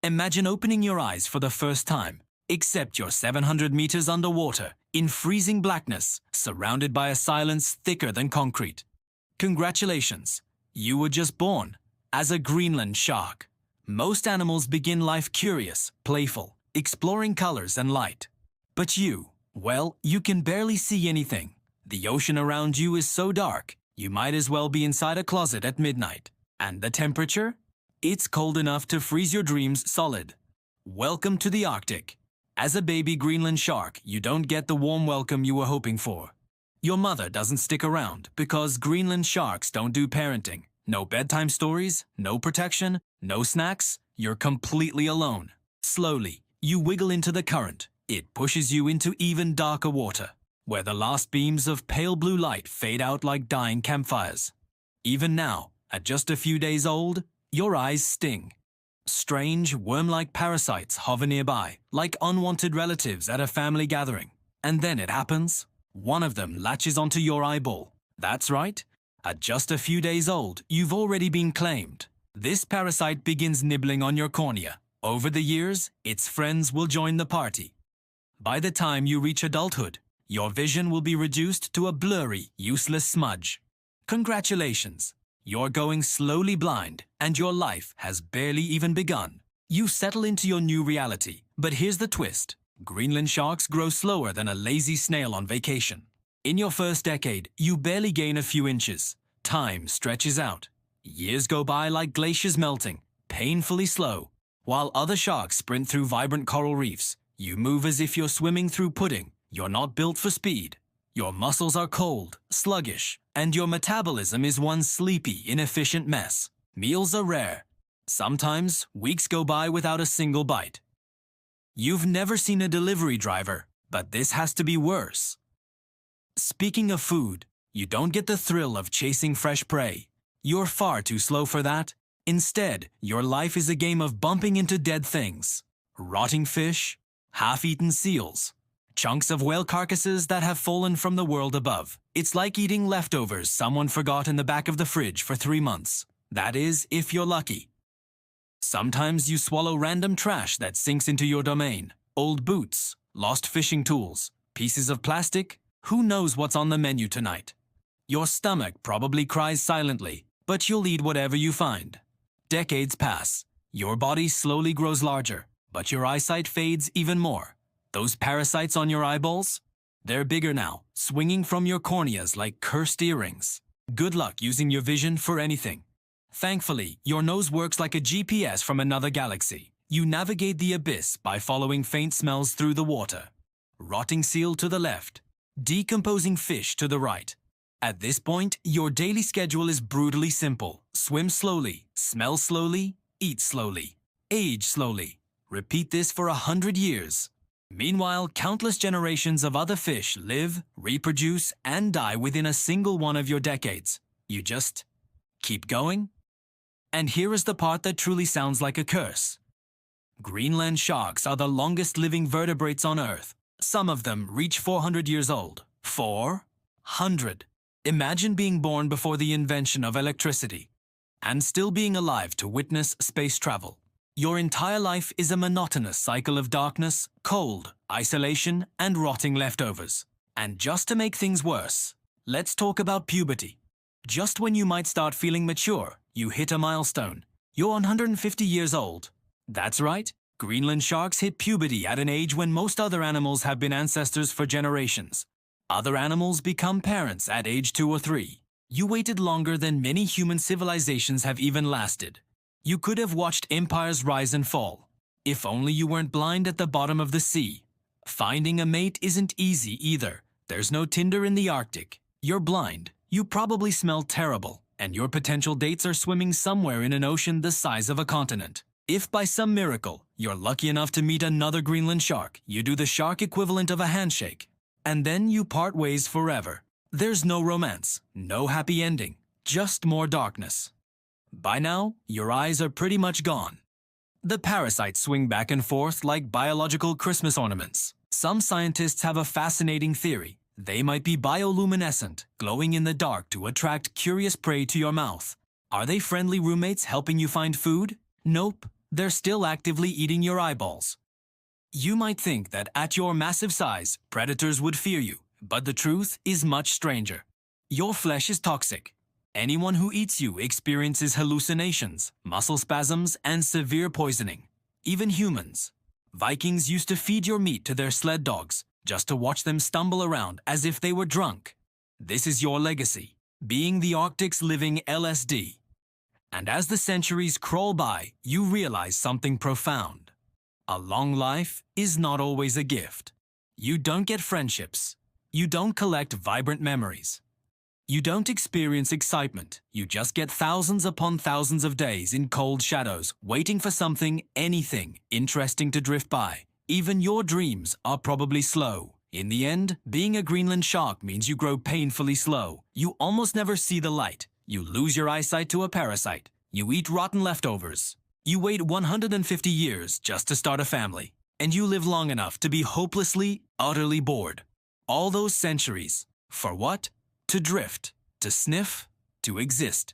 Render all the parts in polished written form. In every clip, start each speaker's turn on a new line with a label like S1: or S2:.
S1: Imagine opening your eyes for the first time, except you're 700 meters underwater, in freezing blackness, surrounded by a silence thicker than concrete. Congratulations, you were just born as a Greenland shark. Most animals begin life curious, playful, exploring colors and light. But you, well, you can barely see anything. The ocean around you is so dark, you might as well be inside a closet at midnight. And the temperature? It's cold enough to freeze your dreams solid. Welcome to the Arctic. As a baby Greenland shark, you don't get the warm welcome you were hoping for. Your mother doesn't stick around because Greenland sharks don't do parenting. No bedtime stories, no protection, no snacks. You're completely alone. Slowly, you wiggle into the current. It pushes you into even darker water, where the last beams of pale blue light fade out like dying campfires. Even now, at just a few days old, your eyes sting. Strange, worm-like parasites hover nearby, like unwanted relatives at a family gathering. And then it happens. One of them latches onto your eyeball. That's right. At just a few days old, you've already been claimed. This parasite begins nibbling on your cornea. Over the years, its friends will join the party. By the time you reach adulthood, your vision will be reduced to a blurry, useless smudge. Congratulations! You're going slowly blind, and your life has barely even begun. You settle into your new reality, but here's the twist. Greenland sharks grow slower than a lazy snail on vacation. In your first decade, you barely gain a few inches. Time stretches out. Years go by like glaciers melting, painfully slow. While other sharks sprint through vibrant coral reefs, you move as if you're swimming through pudding. You're not built for speed. Your muscles are cold, sluggish, and your metabolism is one sleepy, inefficient mess. Meals are rare. Sometimes, weeks go by without a single bite. You've never seen a delivery driver, but this has to be worse. Speaking of food, you don't get the thrill of chasing fresh prey. You're far too slow for that. Instead, your life is a game of bumping into dead things. Rotting fish, half-eaten seals, chunks of whale carcasses that have fallen from the world above. It's like eating leftovers someone forgot in the back of the fridge for 3 months. That is, if you're lucky. Sometimes you swallow random trash that sinks into your domain. Old boots, lost fishing tools, pieces of plastic. Who knows what's on the menu tonight? Your stomach probably cries silently, but you'll eat whatever you find. Decades pass. Your body slowly grows larger, but your eyesight fades even more. Those parasites on your eyeballs? They're bigger now, swinging from your corneas like cursed earrings. Good luck using your vision for anything. Thankfully, your nose works like a GPS from another galaxy. You navigate the abyss by following faint smells through the water. Rotting seal to the left, decomposing fish to the right. At this point, your daily schedule is brutally simple. Swim slowly, smell slowly, eat slowly, age slowly. Repeat this for 100 years. Meanwhile, countless generations of other fish live, reproduce, and die within a single one of your decades. You just keep going. And here is the part that truly sounds like a curse. Greenland sharks are the longest living vertebrates on Earth. Some of them reach 400 years old. 400. Imagine being born before the invention of electricity, and still being alive to witness space travel. Your entire life is a monotonous cycle of darkness, cold, isolation, and rotting leftovers. And just to make things worse, let's talk about puberty. Just when you might start feeling mature, you hit a milestone. You're 150 years old. That's right, Greenland sharks hit puberty at an age when most other animals have been ancestors for generations. Other animals become parents at age 2 or 3. You waited longer than many human civilizations have even lasted. You could have watched empires rise and fall. If only you weren't blind at the bottom of the sea. Finding a mate isn't easy either. There's no Tinder in the Arctic. You're blind. You probably smell terrible. And your potential dates are swimming somewhere in an ocean the size of a continent. If by some miracle, you're lucky enough to meet another Greenland shark, you do the shark equivalent of a handshake. And then you part ways forever. There's no romance, no happy ending, just more darkness. By now, your eyes are pretty much gone. The parasites swing back and forth like biological Christmas ornaments. Some scientists have a fascinating theory. They might be bioluminescent, glowing in the dark to attract curious prey to your mouth. Are they friendly roommates helping you find food? Nope, they're still actively eating your eyeballs. You might think that at your massive size, predators would fear you, but the truth is much stranger. Your flesh is toxic. Anyone who eats you experiences hallucinations, muscle spasms, and severe poisoning. Even humans. Vikings used to feed your meat to their sled dogs, just to watch them stumble around as if they were drunk. This is your legacy, being the Arctic's living LSD. And as the centuries crawl by, you realize something profound. A long life is not always a gift. You don't get friendships. You don't collect vibrant memories. You don't experience excitement. You just get thousands upon thousands of days in cold shadows, waiting for something, anything, interesting to drift by. Even your dreams are probably slow. In the end, being a Greenland shark means you grow painfully slow. You almost never see the light. You lose your eyesight to a parasite. You eat rotten leftovers. You wait 150 years just to start a family. And you live long enough to be hopelessly, utterly bored. All those centuries. For what? To drift, to sniff, to exist.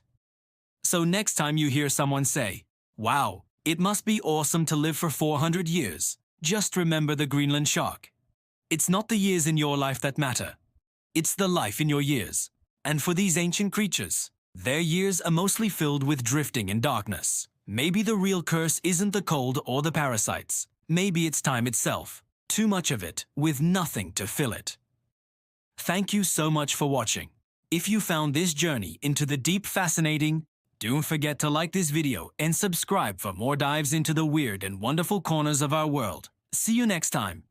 S1: So next time you hear someone say, "Wow, it must be awesome to live for 400 years," just remember the Greenland shark. It's not the years in your life that matter. It's the life in your years. And for these ancient creatures, their years are mostly filled with drifting and darkness. Maybe the real curse isn't the cold or the parasites. Maybe it's time itself. Too much of it, with nothing to fill it. Thank you so much for watching. If you found this journey into the deep fascinating, don't forget to like this video and subscribe for more dives into the weird and wonderful corners of our world. See you next time.